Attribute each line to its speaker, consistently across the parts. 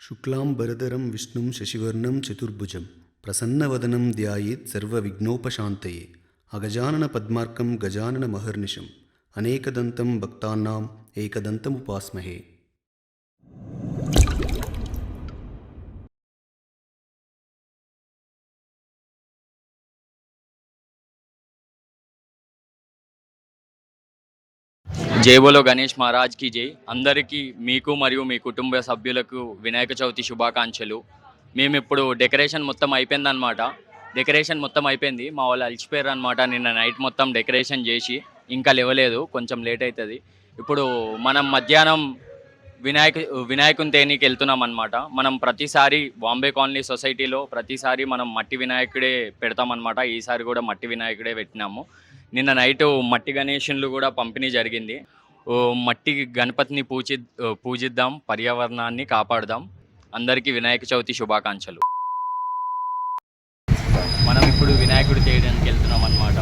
Speaker 1: शुक्लांबरधरं विष्णुं शशिवर्णं चतुर्भुजं प्रसन्नवदनं ध्यायेत् सर्वविघ्नोपशान्तये अगजाननपद्मार्कं गजाननमहर्निशम् अनेकदन्तं भक्तानाम् एकदन्तमुपास्महे।
Speaker 2: జై బోలో గణేష్ మహారాజ్ కి జై. అందరికీ మీకు మరియు మీ కుటుంబ సభ్యులకు వినాయక చవితి శుభాకాంక్షలు. మేము ఇప్పుడు డెకరేషన్ మొత్తం అయిపోయింది. మా వాళ్ళు అలసిపోయారు అనమాట. నిన్న నైట్ మొత్తం డెకరేషన్ చేసి ఇంకా లేవలేదు, కొంచెం లేట్ అవుతుంది. ఇప్పుడు మనం మధ్యాహ్నం వినాయకుని తేనీకి వెళ్తున్నాం అనమాట. మనం ప్రతిసారి బాంబే కాలనీ సొసైటీలో ప్రతిసారి మనం మట్టి వినాయకుడే పెడతామన్నమాట. ఈసారి కూడా మట్టి వినాయకుడే పెట్టినాము. నిన్న నైట్ మట్టి గణేషన్లు కూడా పంపిణీ జరిగింది. మట్టి గణపతిని పూజిద్దాం, పర్యావరణాన్ని కాపాడుదాం. అందరికీ వినాయక చవితి శుభాకాంక్షలు. మనం ఇప్పుడు వినాయకుడు చేయడానికి వెళ్తున్నాం అన్నమాట.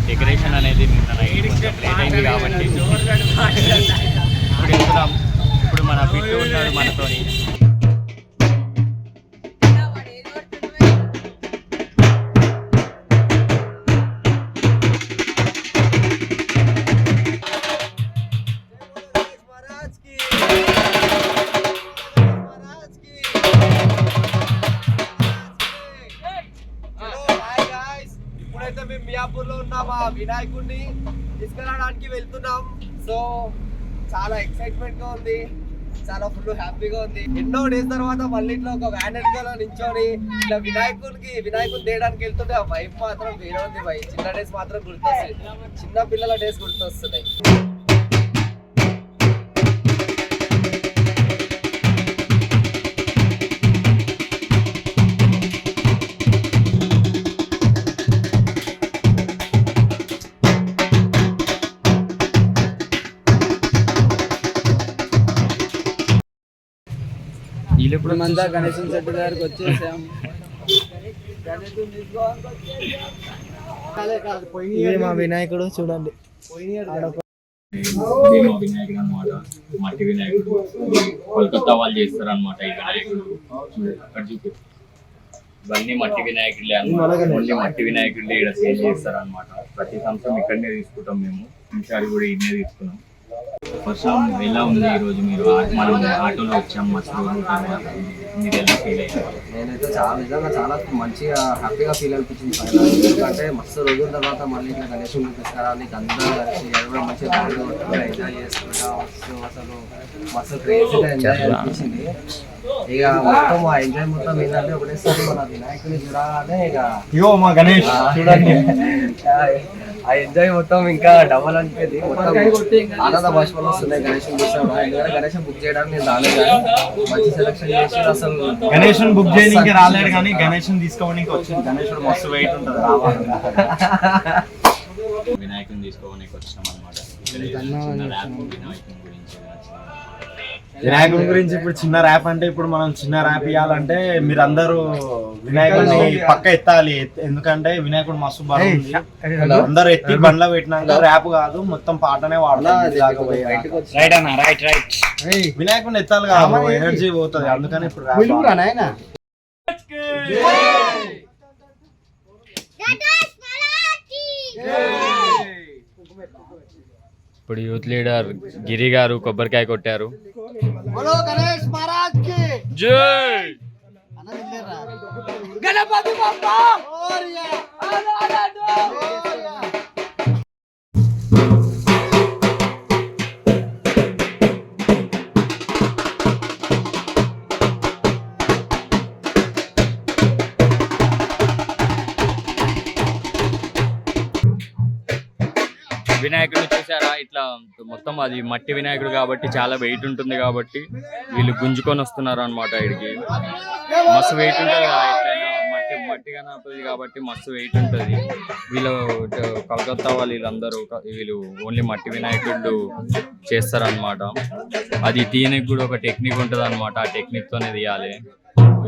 Speaker 2: డెకరేషన్ అనేది నిన్న నైట్ లేట్ అయింది కాబట్టి ఇప్పుడు వెళ్తున్నాం. ఇప్పుడు మన బిడ్డ ఉన్నాడు మనతోని.
Speaker 3: ఇప్పుడైతే మేము మియాపూర్లో ఉన్నాం. ఆ వినాయకుడిని తీసుకురావడానికి వెళ్తున్నాం. సో చాలా ఎక్సైట్మెంట్ గా ఉంది, చాలా ఫుల్ హ్యాపీగా ఉంది. ఎన్నో డేస్ తర్వాత మళ్ళీ ఇట్లా ఒక వ్యాన్ వెనకాల నించొని ఇట్లా వినాయకుని తేయడానికి వెళ్తుంటే ఆ వైఫ్ మాత్రం వేరే ఉంది. చిన్న డేస్ మాత్రం గుర్తొస్తాయి, చిన్న పిల్లల డేస్ గుర్తొస్తున్నాయి.
Speaker 4: మేమంతా గణేశన్ శెట్టి దగ్గరికి వచ్చేసాం. ఇది మా వినాయకుడు చూడండి.
Speaker 2: వినాయకుడు అనమాట, మట్టి వినాయకుడు. కోల్కతా వాళ్ళు చేస్తారు అనమాట ఈ వినాయకుడు. ఇవన్నీ మట్టి వినాయకుడులే అనమాట. ఓన్లీ మట్టి వినాయకుడులే ఇక్కడ సేల్ చేస్తారు అనమాట. ప్రతి సంవత్సరం ఇక్కడనే తీసుకుంటాం మేము. ఈసారి కూడా ఇన్నే తీసుకున్నాం. వర్షం ఎలా ఉంది ఈరోజు? మనం ఆటోలో వచ్చాం, మస్తు రోజుల తర్వాత మీరు ఎలా ఫీల్ అయ్యారు?
Speaker 3: నేనైతే చాలా మంచిగా హ్యాపీగా ఫీల్ అనిపించింది. ఎందుకంటే మస్తు రోజుల తర్వాత మళ్ళీ ఇట్లా గణేశుని తీసుకురావాలి, అందరూ కలిసి ఎవరో మంచిగా ఎంజాయ్ చేసుకుంటా అసలు మస్తు క్రేజీగా ఎంజాయ్ అనిపించింది. ఇక మొత్తం ఆ ఎంజాయ్ మొత్తం ఏంటంటే ఒకటేసారి మన వినాయకుని చూడాలనే ఇక మా గణేష్ చూడండి. ఆ ఎంజాయ్ మొత్తం ఇంకా డబల్ అనిపోయింది. మొత్తం ఆనంద భాషలో వస్తున్నాయి గణేశం చూసాము. ఎందుకంటే గణేశం బుక్ చేయడానికి నేను రాలేదు, మంచి సెలెక్షన్ చేసి అసలు
Speaker 5: గణేశం బుక్ చేయడానికి రాలేడు కానీ గణేశం తీసుకోవడానికి వచ్చింది. గణేశుడు మస్తు వెయిట్ ఉంటుంది రావాలి.
Speaker 2: వినాయకుని తీసుకోవడానికి వచ్చినాం అనమాట.
Speaker 5: వినాయకుడి గురించి ఇప్పుడు చిన్న ర్యాప్ అంటే, ఇప్పుడు మనం చిన్న ర్యాప్ ఇవ్వాలంటే మీరందరూ వినాయకుడిని పక్క ఎత్తాలి. ఎందుకంటే వినాయకుడు మస్తు బాగుంది. అందరూ ఎత్తి బండ్లో పెట్టినాక ర్యాప్ కాదు, మొత్తం పాటనే వాడతాం. వినాయకుడిని ఎత్తాలి కాదు, ఎనర్జీ పోతుంది. అందుకని ఇప్పుడు
Speaker 2: ఇప్పుడు యూత్ లీడర్ గిరి గారు కొబ్బరికాయ కొట్టారు. జై
Speaker 4: గణపతి బప్పా.
Speaker 2: వినాయకుడు చూసారా? ఇట్లా మొత్తం అది మట్టి వినాయకుడు కాబట్టి చాలా వెయిట్ ఉంటుంది కాబట్టి వీళ్ళు గుంజుకొని వస్తున్నారు అనమాట. ఇడికి మస్తు వెయిట్ ఉంటుంది కదా, ఎట్లయినా మట్టి గణపతి కాబట్టి మస్తు వెయిట్ ఉంటుంది. వీళ్ళు కలకత్తా వాళ్ళు వీళ్ళు ఓన్లీ మట్టి వినాయకుడు చేస్తారనమాట. అది తీయనికి కూడా ఒక టెక్నిక్ ఉంటుంది అనమాట. ఆ టెక్నిక్తోనే తీయాలి.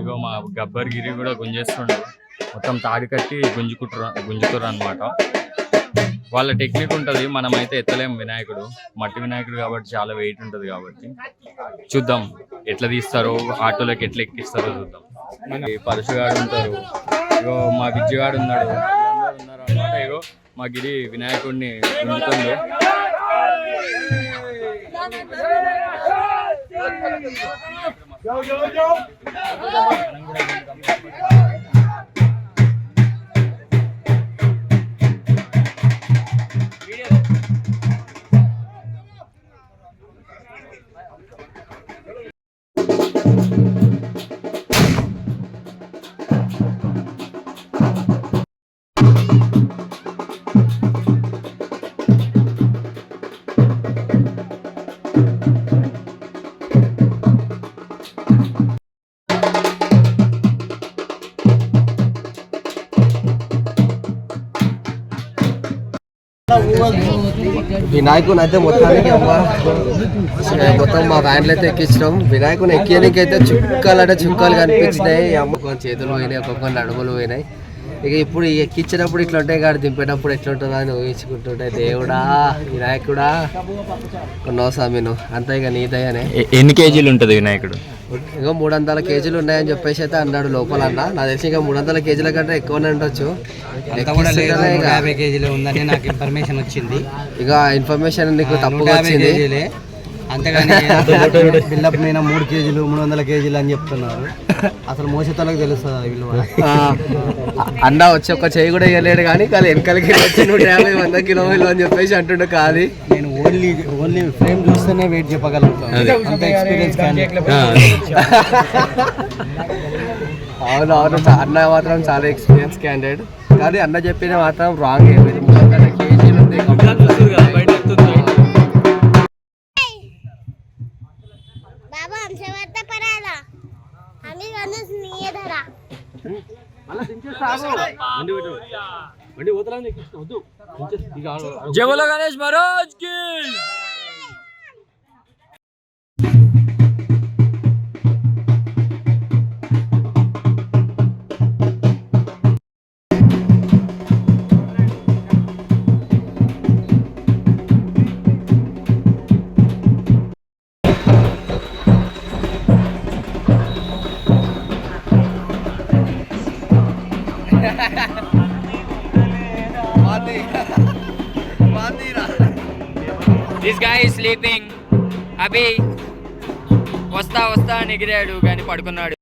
Speaker 2: ఇగో మా గబ్బర్ గిరి కూడా గుంజేస్తుండ్రు. మొత్తం తాడి కట్టి గుంజుకుర్రు అనమాట. వాళ్ళ టెక్నిక్ ఉంటుంది, మనమైతే ఎత్తలేం. వినాయకుడు మట్టి వినాయకుడు కాబట్టి చాలా వెయిట్ ఉంటుంది కాబట్టి చూద్దాం ఎట్లా తీస్తారో, ఆటోలోకి ఎట్లా ఎక్కిస్తారో చూద్దాం. మనకి పరశుగాడు ఉంటారు, ఇగో మా విజ్జగాడు ఉన్నాడు, ఉన్నారు అన్నమాట. ఇగో మా గిరి వినాయకుడిని ఉంచుతుంది.
Speaker 3: వినాయకుని అయితే మొత్తానికి మొత్తం మా వ్యాన్లు అయితే ఎక్కించినాం. వినాయకుని ఎక్కేయడానికి అయితే చుక్కలు కనిపించినాయి. ఒక్కొక్క చేతులు పోయినాయి, ఒక్కొక్క నడుములు పోయినాయి. ఇక ఇప్పుడు ఎక్కించినప్పుడు ఇట్లా ఉంటాయి కానీ దింపేటప్పుడు ఎట్లుంటుందా అని ఊహించుకుంటుంటాయి. దేవుడా వినాయకుడా కొన్నో స్వామి నువ్వు అంతా ఇక నీదయ్యనే.
Speaker 2: ఎన్ని కేజీలు ఉంటుంది వినాయకుడు?
Speaker 3: ఇక 300 కేజీలు ఉన్నాయని చెప్పేసి అయితే అన్నాడు లోపల అన్న. నాకు తెలిసి ఇక 300 కేజీల కంటే ఎక్కువనే ఉండొచ్చు.
Speaker 4: 50 కేజీలు ఉందని నాకు ఇన్ఫర్మేషన్ వచ్చింది.
Speaker 3: ఇక ఇన్ఫర్మేషన్ నీకు తప్పుగా వచ్చింది.
Speaker 4: అంతేగాని బిల్డప్ మీద 3 కేజీలు 300 కేజీలు అని చెప్తున్నారు. అసలు మోసేతలకు తెలుస్తుంది వీళ్ళు.
Speaker 3: అన్న వచ్చి ఒక చేయి కూడా ఇవ్వలేడు కానీ వెనకాలకి వచ్చి 150-100 కిలోమీటర్లు అని చెప్పేసి అంటుండే. కానీ
Speaker 4: నేను ఓన్లీ ఫ్రేమ్ చూస్తేనే వెయిట్ చెప్పగలుగుతాను. అంత ఎక్స్పీరియన్స్
Speaker 3: అవును అన్న మాత్రం చాలా ఎక్స్పీరియన్స్ క్యాండిడేట్. కానీ అన్న చెప్పిన మాత్రం రాంగ్. 300 కేజీలు ఉంది.
Speaker 2: జై బోలో గణేష్ మహారాజ్ కి. This guy is sleeping. అభి వస్తా అని ఎగిరాడు కానీ పడుకున్నాడు.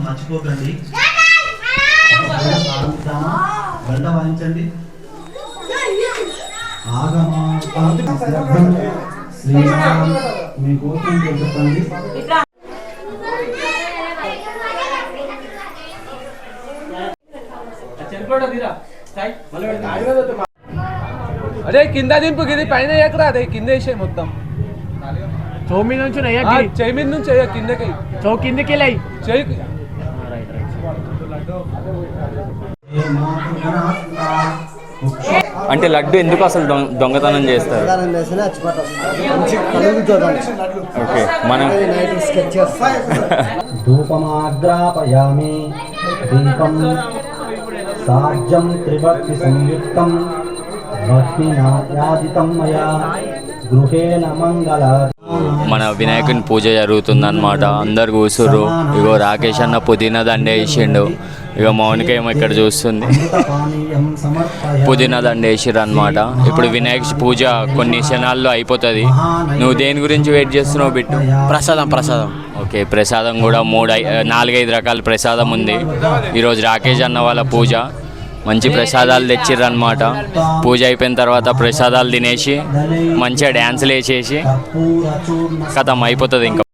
Speaker 6: మర్చిపోకండి. గంట వాయించండి. శ్రీరామ్ మీకోసం చెప్పండి.
Speaker 4: అదే కింద దింపు, గిది పైన ఎక్కరా. అదే కింద వేసే మొత్తం చౌమీ నుంచి చెయ్యి మీద నుంచి కిందకి కిందకి చెయ్యి.
Speaker 2: అంటే లడ్డు ఎందుకు అసలు దొంగతనం చేస్తారు? ఓకే, మనం
Speaker 6: ధూపమాగ్రాపయామి. దీపం సాజ్యం త్రిభక్తి సంయుక్తం భక్తినాయాదితం మయా గృహేణ మంగళ
Speaker 2: మన వినాయకుని పూజ జరుగుతుందన్నమాట. అందరు కూసుర్రు. ఇగో రాకేష్ అన్న పుదీనా దండ వేసిండు. ఇక మౌనిక ఏమో ఇక్కడ చూస్తుంది.
Speaker 6: అమృతపానీయం సమర్పయామి.
Speaker 2: పుదీనా దండ వేసిర్రు అనమాట. ఇప్పుడు వినాయక పూజ కొన్ని క్షణాల్లో అయిపోతుంది. నువ్వు దేని గురించి వెయిట్ చేస్తున్నావు బిట్టు?
Speaker 3: ప్రసాదం
Speaker 2: ఓకే, ప్రసాదం కూడా 4-5 రకాల ప్రసాదం ఉంది. ఈరోజు రాకేష్ అన్న వాళ్ళ పూజ. మంచి ప్రసాదాలు తెచ్చిర్రు అనమాట. పూజ అయిపోయిన తర్వాత ప్రసాదాలు తినేసి మంచిగా డ్యాన్సులు వేసేసి
Speaker 6: కర్పూర చూర్ణ
Speaker 2: కథం అయిపోతుంది ఇంకా.